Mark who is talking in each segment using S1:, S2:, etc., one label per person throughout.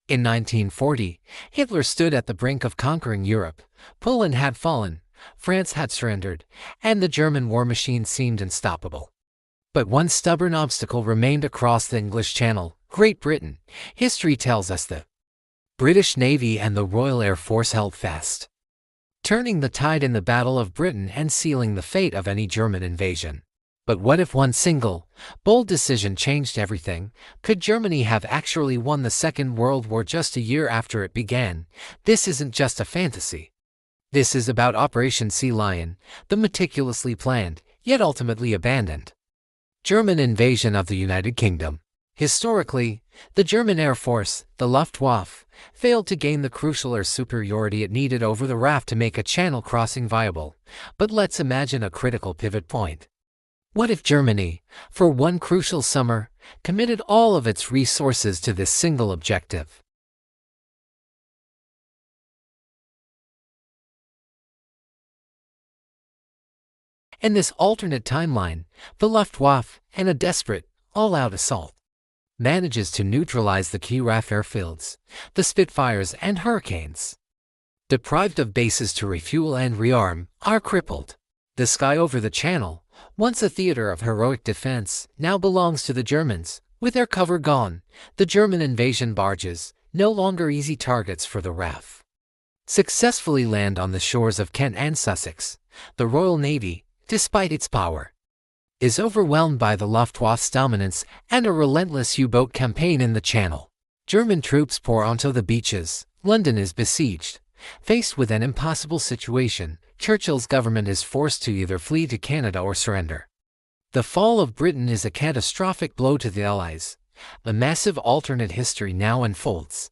S1: In 1940, Hitler stood at the brink of conquering Europe. Poland had fallen, France had surrendered, and the German war machine seemed unstoppable. But one stubborn obstacle remained across the English Channel: Great Britain. History tells us the British Navy and the Royal Air Force held fast, turning the tide in the Battle of Britain and sealing the fate of any German invasion. But what if one single, bold decision changed everything? Could Germany have actually won the Second World War just a year after it began? This isn't just a fantasy. This is about Operation Sea Lion, the meticulously planned, yet ultimately abandoned German invasion of the United Kingdom. Historically, the German Air Force, the Luftwaffe, failed to gain the crucial air superiority it needed over the RAF to make a channel crossing viable. But let's imagine a critical pivot point. What if Germany, for one crucial summer, committed all of its resources to this single objective? In this alternate timeline, the Luftwaffe, in a desperate, all-out assault, manages to neutralize the key RAF airfields, the Spitfires and Hurricanes. Deprived of bases to refuel and rearm, are crippled. The sky over the Channel, once a theater of heroic defense, now belongs to the Germans. With their cover gone, the German invasion barges, no longer easy targets for the RAF, successfully land on the shores of Kent and Sussex. The Royal Navy, despite its power, is overwhelmed by the Luftwaffe's dominance and a relentless U-boat campaign in the Channel. German troops pour onto the beaches. London is besieged. Faced with an impossible situation, Churchill's government is forced to either flee to Canada or surrender. The fall of Britain is a catastrophic blow to the Allies. A massive alternate history now unfolds.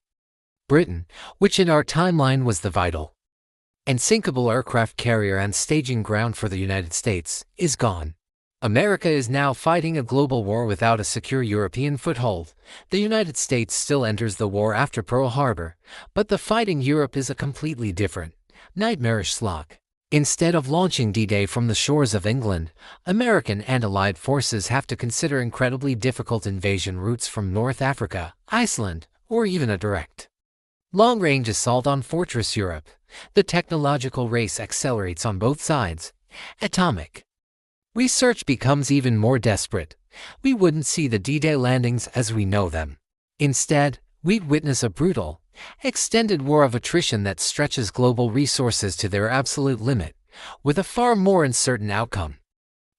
S1: Britain, which in our timeline was the vital and sinkable aircraft carrier and staging ground for the United States, is gone. America is now fighting a global war without a secure European foothold. The United States still enters the war after Pearl Harbor, but the fight in Europe is a completely different, nightmarish slog. Instead of launching D-Day from the shores of England, American and Allied forces have to consider incredibly difficult invasion routes from North Africa, Iceland, or even a direct long-range assault on Fortress Europe. The technological race accelerates on both sides. Atomic research becomes even more desperate. We wouldn't see the D-Day landings as we know them. Instead, we'd witness a brutal, extended war of attrition that stretches global resources to their absolute limit, with a far more uncertain outcome.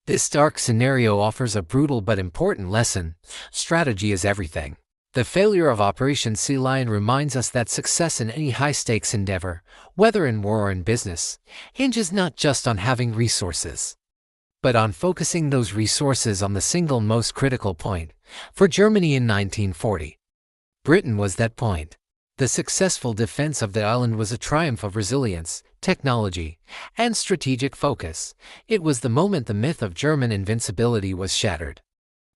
S1: This dark scenario offers a brutal but important lesson: strategy is everything. The failure of Operation Sea Lion reminds us that success in any high-stakes endeavor, whether in war or in business, hinges not just on having resources, but on focusing those resources on the single most critical point. For Germany in 1940, Britain was that point. The successful defense of the island was a triumph of resilience, technology, and strategic focus. It was the moment the myth of German invincibility was shattered.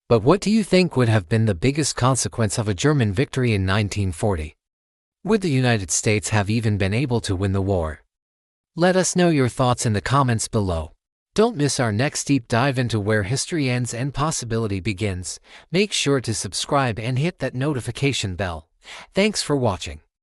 S1: But what do you think would have been the biggest consequence of a German victory in 1940? Would the United States have even been able to win the war? Let us know your thoughts in the comments below. Don't miss our next deep dive into where history ends and possibility begins. Make sure to subscribe and hit that notification bell. Thanks for watching.